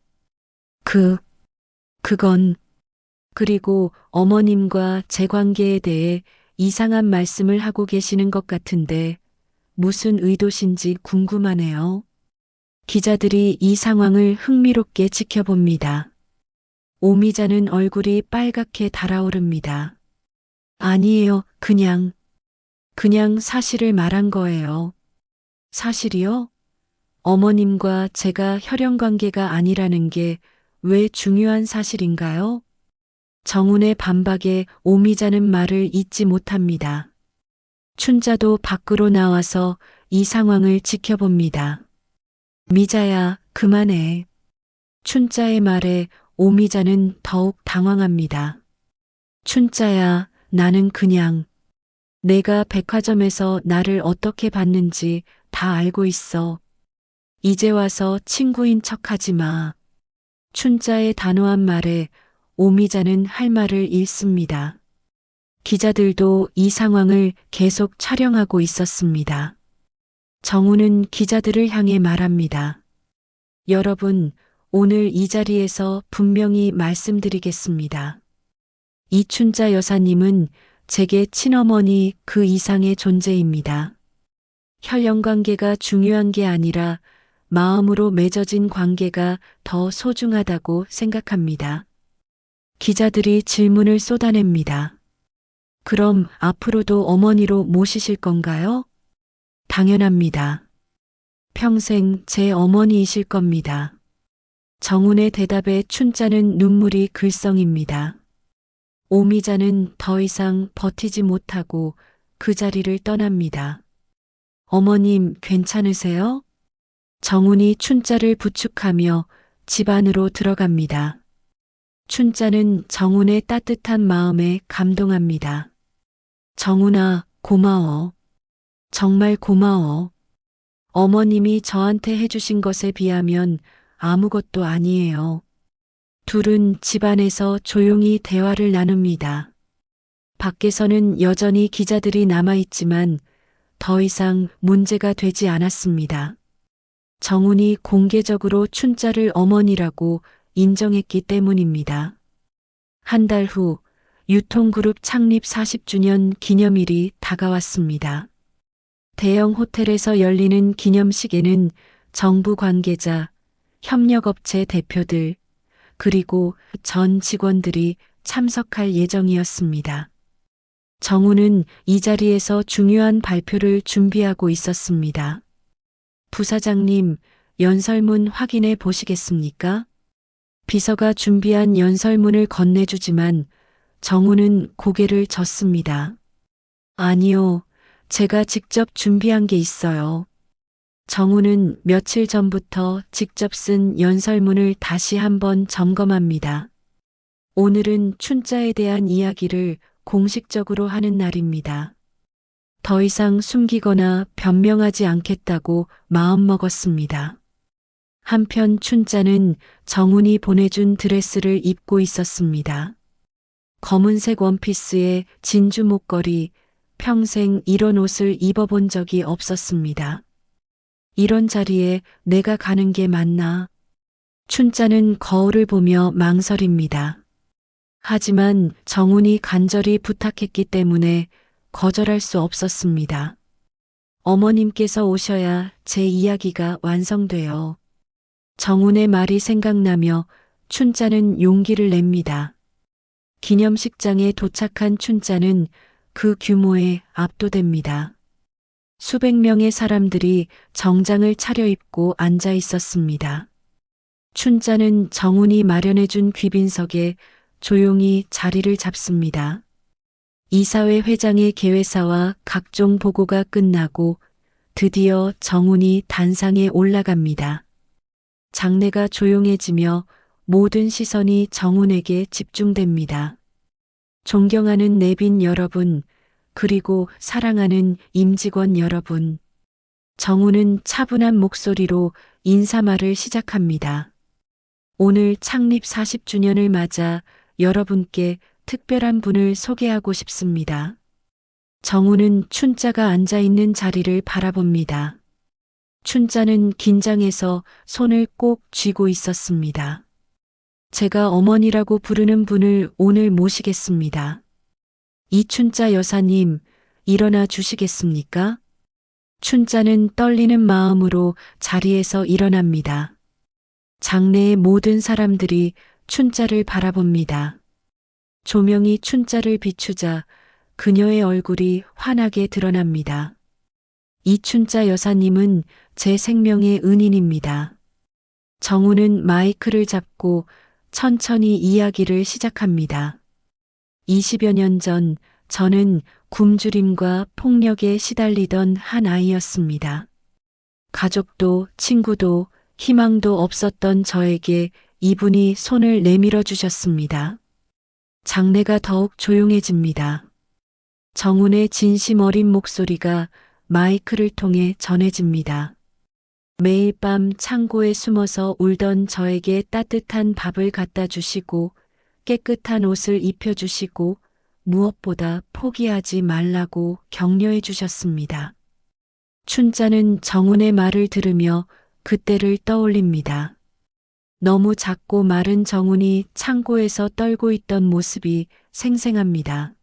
Speaker 2: 그건, 그리고 어머님과 제 관계에 대해 이상한 말씀을 하고 계시는 것 같은데 무슨 의도신지 궁금하네요. 기자들이 이 상황을 흥미롭게 지켜봅니다. 오미자는 얼굴이 빨갛게 달아오릅니다. 아니에요, 그냥 사실을 말한 거예요. 사실이요? 어머님과 제가 혈연 관계가 아니라는 게 왜 중요한 사실인가요? 정훈의 반박에 오미자는 말을 잇지 못합니다. 춘자도 밖으로 나와서 이 상황을 지켜봅니다. 미자야, 그만해. 춘자의 말에 오미자는 더욱 당황합니다. 춘자야, 나는 그냥 내가 백화점에서 나를 어떻게 봤는지 다 알고 있어. 이제 와서 친구인 척하지 마. 춘자의 단호한 말에 오미자는 할 말을 잃습니다. 기자들도 이 상황을 계속 촬영하고 있었습니다. 정훈은 기자들을 향해 말합니다. 여러분, 오늘 이 자리에서 분명히 말씀드리겠습니다. 이춘자 여사님은 제게 친어머니 그 이상의 존재입니다. 혈연 관계가 중요한 게 아니라 마음으로 맺어진 관계가 더 소중하다고 생각합니다. 기자들이 질문을 쏟아냅니다. 그럼 앞으로도 어머니로 모시실 건가요? 당연합니다. 평생 제 어머니이실 겁니다. 정훈의 대답에 춘자는 눈물이 글썽입니다. 오미자는 더 이상 버티지 못하고 그 자리를 떠납니다. 어머님, 괜찮으세요? 정훈이 춘자를 부축하며 집 안으로 들어갑니다. 춘자는 정훈의 따뜻한 마음에 감동합니다. 정훈아, 고마워. 정말 고마워. 어머님이 저한테 해주신 것에 비하면 아무것도 아니에요. 둘은 집 안에서 조용히 대화를 나눕니다. 밖에서는 여전히 기자들이 남아있지만 더 이상 문제가 되지 않았습니다. 정훈이 공개적으로 춘자를 어머니라고 인정했기 때문입니다. 한 달 후 유통그룹 창립 40주년 기념일이 다가왔습니다. 대형 호텔에서 열리는 기념식에는 정부 관계자, 협력업체 대표들, 그리고 전 직원들이 참석할 예정이었습니다. 정우는 이 자리에서 중요한 발표를 준비하고 있었습니다. 부사장님, 연설문 확인해 보시겠습니까? 비서가 준비한 연설문을 건네주지만 정우는 고개를 젓습니다. 아니요, 제가 직접 준비한 게 있어요. 정우는 며칠 전부터 직접 쓴 연설문을 다시 한번 점검합니다. 오늘은 춘자에 대한 이야기를 공식적으로 하는 날입니다. 더 이상 숨기거나 변명하지 않겠다고 마음먹었습니다. 한편 춘자는 정훈이 보내준 드레스를 입고 있었습니다. 검은색 원피스에 진주 목걸이, 평생 이런 옷을 입어본 적이 없었습니다. 이런 자리에 내가 가는 게 맞나? 춘자는 거울을 보며 망설입니다. 하지만 정훈이 간절히 부탁했기 때문에 거절할 수 없었습니다. 어머님께서 오셔야 제 이야기가 완성돼요. 정훈의 말이 생각나며 춘자는 용기를 냅니다. 기념식장에 도착한 춘자는 그 규모에 압도됩니다. 수백 명의 사람들이 정장을 차려입고 앉아 있었습니다. 춘자는 정훈이 마련해준 귀빈석에 조용히 자리를 잡습니다. 이사회 회장의 개회사와 각종 보고가 끝나고 드디어 정훈이 단상에 올라갑니다. 장내가 조용해지며 모든 시선이 정훈에게 집중됩니다. 존경하는 내빈 여러분, 그리고 사랑하는 임직원 여러분. 정훈은 차분한 목소리로 인사말을 시작합니다. 오늘 창립 40주년을 맞아 여러분께 특별한 분을 소개하고 싶습니다. 정훈은 춘자가 앉아 있는 자리를 바라봅니다. 춘자는 긴장해서 손을 꼭 쥐고 있었습니다. 제가 어머니라고 부르는 분을 오늘 모시겠습니다. 이춘자 여사님, 일어나 주시겠습니까? 춘자는 떨리는 마음으로 자리에서 일어납니다. 장내의 모든 사람들이 춘자를 바라봅니다. 조명이 춘자를 비추자 그녀의 얼굴이 환하게 드러납니다. 이춘자 여사님은 제 생명의 은인입니다. 정훈은 마이크를 잡고 천천히 이야기를 시작합니다. 20여 년 전 저는 굶주림과 폭력에 시달리던 한 아이였습니다. 가족도 친구도 희망도 없었던 저에게 이분이 손을 내밀어 주셨습니다. 장내가 더욱 조용해집니다. 정훈의 진심 어린 목소리가 마이크를 통해 전해집니다. 매일 밤 창고에 숨어서 울던 저에게 따뜻한 밥을 갖다 주시고 깨끗한 옷을 입혀주시고 무엇보다 포기하지 말라고 격려해 주셨습니다. 춘자는 정훈의 말을 들으며 그때를 떠올립니다. 너무 작고 마른 정훈이 창고에서 떨고 있던 모습이 생생합니다.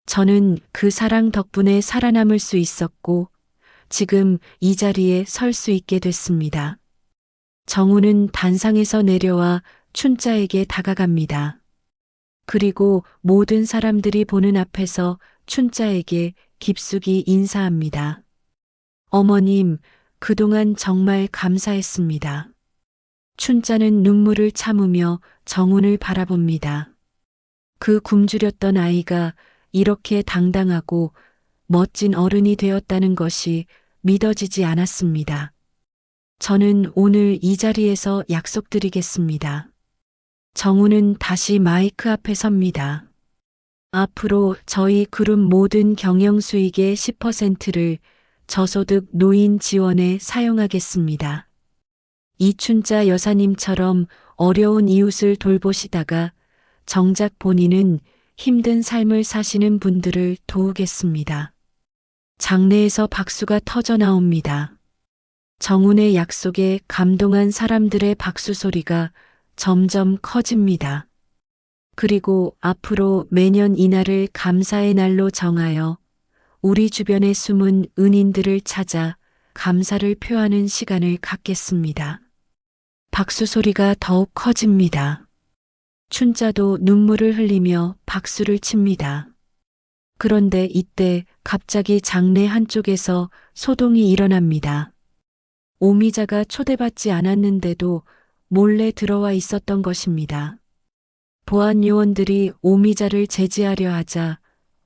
Speaker 2: 저는 그 사랑 덕분에 살아남을 수 있었고 지금 이 자리에 설 수 있게 됐습니다. 정훈은 단상에서 내려와 춘자에게 다가갑니다. 그리고 모든 사람들이 보는 앞에서 춘자에게 깊숙이 인사합니다. 어머님, 그동안 정말 감사했습니다. 춘자는 눈물을 참으며 정훈을 바라봅니다. 그 굶주렸던 아이가 이렇게 당당하고 멋진 어른이 되었다는 것이 믿어지지 않았습니다. 저는 오늘 이 자리에서 약속드리겠습니다. 정훈은 다시 마이크 앞에 섭니다. 앞으로 저희 그룹 모든 경영 수익의 10%를 저소득 노인 지원에 사용하겠습니다. 이춘자 여사님처럼 어려운 이웃을 돌보시다가 정작 본인은 힘든 삶을 사시는 분들을 도우겠습니다. 장내에서 박수가 터져 나옵니다. 정훈의 약속에 감동한 사람들의 박수 소리가 점점 커집니다. 그리고 앞으로 매년 이날을 감사의 날로 정하여 우리 주변의 숨은 은인들을 찾아 감사를 표하는 시간을 갖겠습니다. 박수 소리가 더욱 커집니다. 춘자도 눈물을 흘리며 박수를 칩니다. 그런데 이때 갑자기 장내 한쪽에서 소동이 일어납니다. 오미자가 초대받지 않았는데도 몰래 들어와 있었던 것입니다. 보안 요원들이 오미자를 제지하려 하자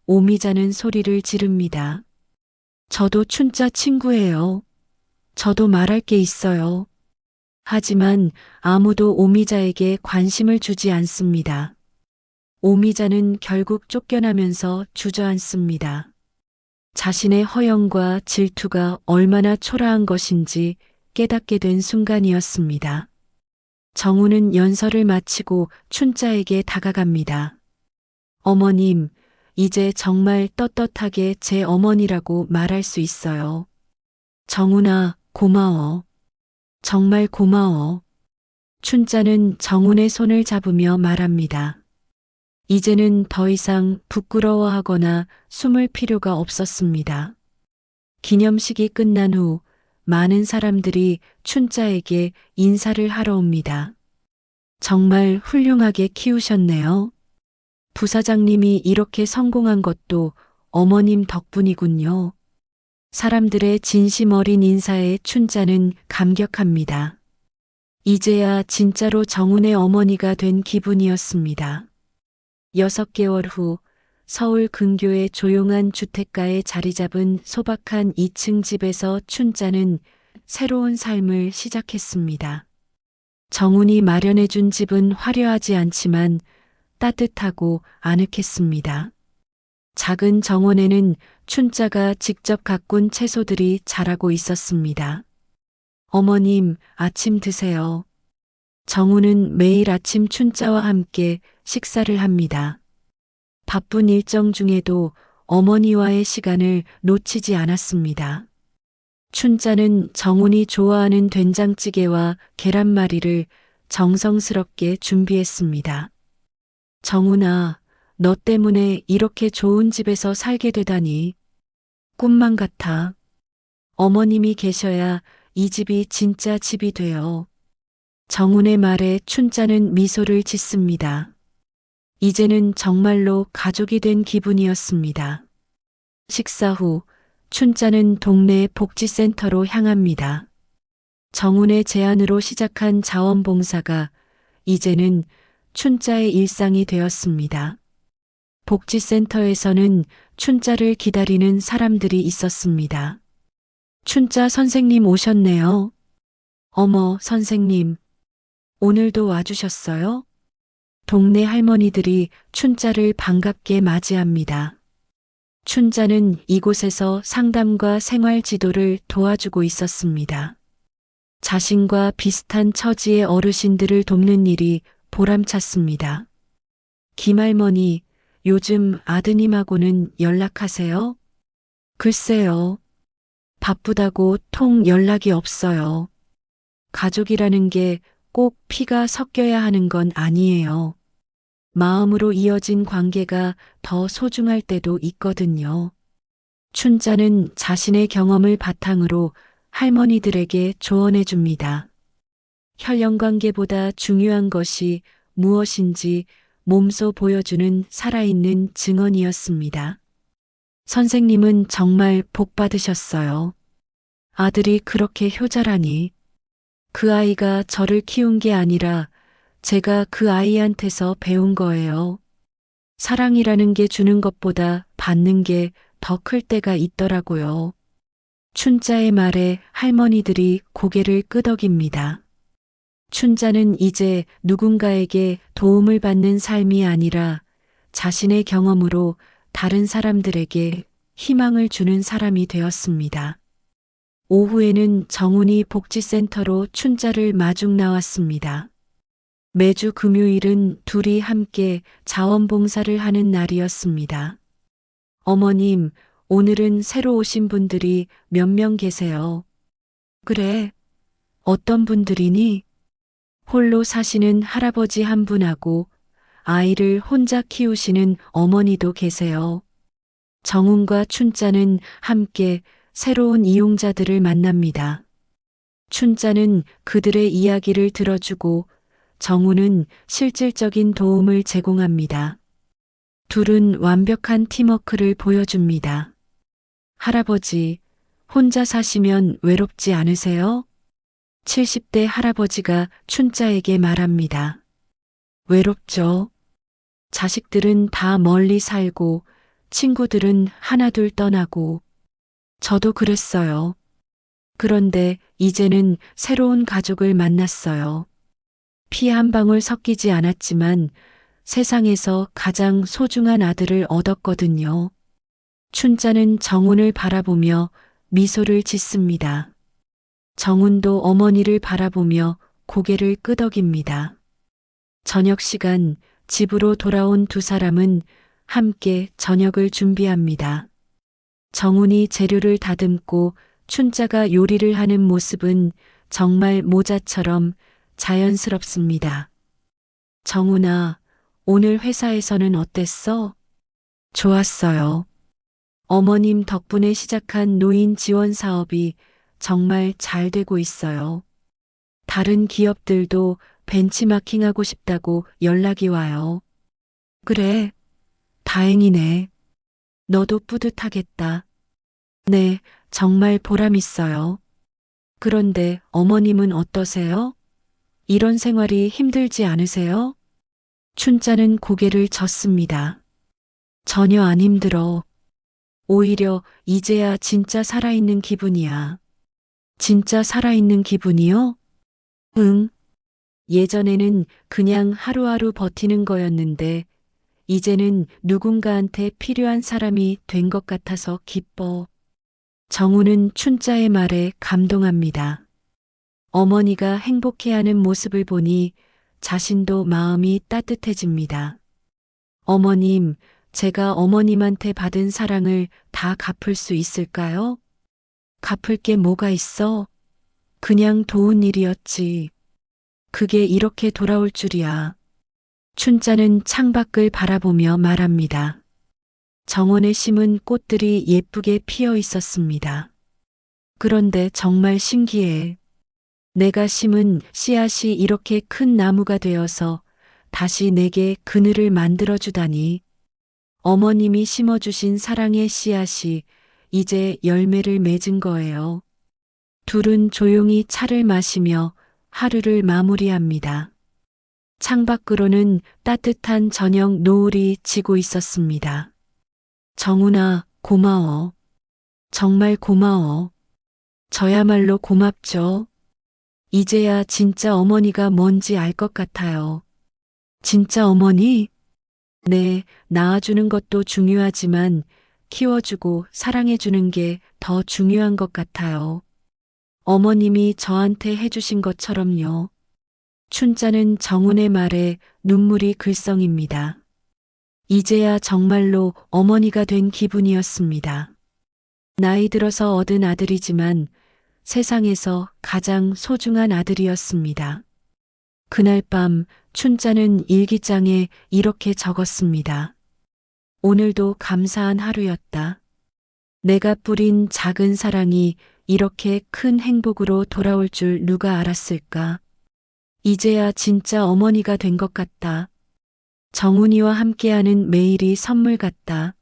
Speaker 2: 오미자는 소리를 지릅니다. 저도 춘자 친구예요. 저도 말할 게 있어요. 하지만 아무도 오미자에게 관심을 주지 않습니다. 오미자는 결국 쫓겨나면서 주저앉습니다. 자신의 허영과 질투가 얼마나 초라한 것인지 깨닫게 된 순간이었습니다. 정우는 연설을 마치고 춘자에게 다가갑니다. 어머님, 이제 정말 떳떳하게 제 어머니라고 말할 수 있어요. 정훈아, 고마워. 정말 고마워. 춘자는 정훈의 손을 잡으며 말합니다. 이제는 더 이상 부끄러워하거나 숨을 필요가 없었습니다. 기념식이 끝난 후 많은 사람들이 춘자에게 인사를 하러 옵니다. 정말 훌륭하게 키우셨네요. 부사장님이 이렇게 성공한 것도 어머님 덕분이군요. 사람들의 진심 어린 인사에 춘자는 감격합니다. 이제야 진짜로 정훈의 어머니가 된 기분이었습니다. 6개월 후 서울 근교의 조용한 주택가에 자리 잡은 소박한 2층 집에서 춘자는 새로운 삶을 시작했습니다. 정훈이 마련해준 집은 화려하지 않지만 따뜻하고 아늑했습니다. 작은 정원에는 춘자가 직접 가꾼 채소들이 자라고 있었습니다. 어머님, 아침 드세요. 정훈은 매일 아침 춘자와 함께 식사를 합니다. 바쁜 일정 중에도 어머니와의 시간을 놓치지 않았습니다. 춘자는 정훈이 좋아하는 된장찌개와 계란말이를 정성스럽게 준비했습니다. 정훈아, 너 때문에 이렇게 좋은 집에서 살게 되다니. 꿈만 같아. 어머님이 계셔야 이 집이 진짜 집이 돼요. 정훈의 말에 춘자는 미소를 짓습니다. 이제는 정말로 가족이 된 기분이었습니다. 식사 후 춘자는 동네 복지센터로 향합니다. 정훈의 제안으로 시작한 자원봉사가 이제는 춘자의 일상이 되었습니다. 복지센터에서는 춘자를 기다리는 사람들이 있었습니다. 춘자 선생님 오셨네요. 어머, 선생님. 오늘도 와주셨어요? 동네 할머니들이 춘자를 반갑게 맞이합니다. 춘자는 이곳에서 상담과 생활 지도를 도와주고 있었습니다. 자신과 비슷한 처지의 어르신들을 돕는 일이 보람찼습니다. 김할머니, 요즘 아드님하고는 연락하세요? 글쎄요. 바쁘다고 통 연락이 없어요. 가족이라는 게 꼭 피가 섞여야 하는 건 아니에요. 마음으로 이어진 관계가 더 소중할 때도 있거든요. 춘자는 자신의 경험을 바탕으로 할머니들에게 조언해 줍니다. 혈연관계보다 중요한 것이 무엇인지 몸소 보여주는 살아있는 증언이었습니다. 선생님은 정말 복 받으셨어요. 아들이 그렇게 효자라니. 그 아이가 저를 키운 게 아니라 제가 그 아이한테서 배운 거예요. 사랑이라는 게 주는 것보다 받는 게 더 클 때가 있더라고요. 춘자의 말에 할머니들이 고개를 끄덕입니다. 춘자는 이제 누군가에게 도움을 받는 삶이 아니라 자신의 경험으로 다른 사람들에게 희망을 주는 사람이 되었습니다. 오후에는 정훈이 복지센터로 춘자를 마중 나왔습니다. 매주 금요일은 둘이 함께 자원봉사를 하는 날이었습니다. 어머님, 오늘은 새로 오신 분들이 몇 명 계세요. 그래, 어떤 분들이니? 홀로 사시는 할아버지 한 분하고 아이를 혼자 키우시는 어머니도 계세요. 정훈과 춘자는 함께 새로운 이용자들을 만납니다. 춘자는 그들의 이야기를 들어주고 정훈은 실질적인 도움을 제공합니다. 둘은 완벽한 팀워크를 보여줍니다. 할아버지, 혼자 사시면 외롭지 않으세요? 70대 할아버지가 춘자에게 말합니다. 외롭죠. 자식들은 다 멀리 살고 친구들은 하나둘 떠나고 저도 그랬어요. 그런데 이제는 새로운 가족을 만났어요. 피 한 방울 섞이지 않았지만 세상에서 가장 소중한 아들을 얻었거든요. 춘자는 정훈을 바라보며 미소를 짓습니다. 정훈도 어머니를 바라보며 고개를 끄덕입니다. 저녁 시간 집으로 돌아온 두 사람은 함께 저녁을 준비합니다. 정훈이 재료를 다듬고 춘자가 요리를 하는 모습은 정말 모자처럼 자연스럽습니다. 정훈아, 오늘 회사에서는 어땠어? 좋았어요. 어머님 덕분에 시작한 노인 지원 사업이 정말 잘 되고 있어요. 다른 기업들도 벤치마킹하고 싶다고 연락이 와요. 그래, 다행이네. 너도 뿌듯하겠다. 네, 정말 보람 있어요. 그런데 어머님은 어떠세요? 이런 생활이 힘들지 않으세요? 춘자는 고개를 젓습니다. 전혀 안 힘들어. 오히려 이제야 진짜 살아있는 기분이야. 진짜 살아있는 기분이요? 응. 예전에는 그냥 하루하루 버티는 거였는데, 이제는 누군가한테 필요한 사람이 된 것 같아서 기뻐. 정훈은 춘자의 말에 감동합니다. 어머니가 행복해하는 모습을 보니 자신도 마음이 따뜻해집니다. 어머님, 제가 어머님한테 받은 사랑을 다 갚을 수 있을까요? 갚을 게 뭐가 있어? 그냥 도운 일이었지. 그게 이렇게 돌아올 줄이야. 춘자는 창밖을 바라보며 말합니다. 정원에 심은 꽃들이 예쁘게 피어 있었습니다. 그런데 정말 신기해. 내가 심은 씨앗이 이렇게 큰 나무가 되어서 다시 내게 그늘을 만들어주다니. 어머님이 심어주신 사랑의 씨앗이 이제 열매를 맺은 거예요. 둘은 조용히 차를 마시며 하루를 마무리합니다. 창밖으로는 따뜻한 저녁 노을이 지고 있었습니다. 정훈아, 고마워. 정말 고마워. 저야말로 고맙죠. 이제야 진짜 어머니가 뭔지 알 것 같아요. 진짜 어머니? 네, 낳아주는 것도 중요하지만 키워주고 사랑해주는 게 더 중요한 것 같아요. 어머님이 저한테 해주신 것처럼요. 춘자는 정훈의 말에 눈물이 글썽입니다. 이제야 정말로 어머니가 된 기분이었습니다. 나이 들어서 얻은 아들이지만 세상에서 가장 소중한 아들이었습니다. 그날 밤 춘자는 일기장에 이렇게 적었습니다. 오늘도 감사한 하루였다. 내가 뿌린 작은 사랑이 이렇게 큰 행복으로 돌아올 줄 누가 알았을까? 이제야 진짜 어머니가 된 것 같다. 정훈이와 함께하는 매일이 선물 같다.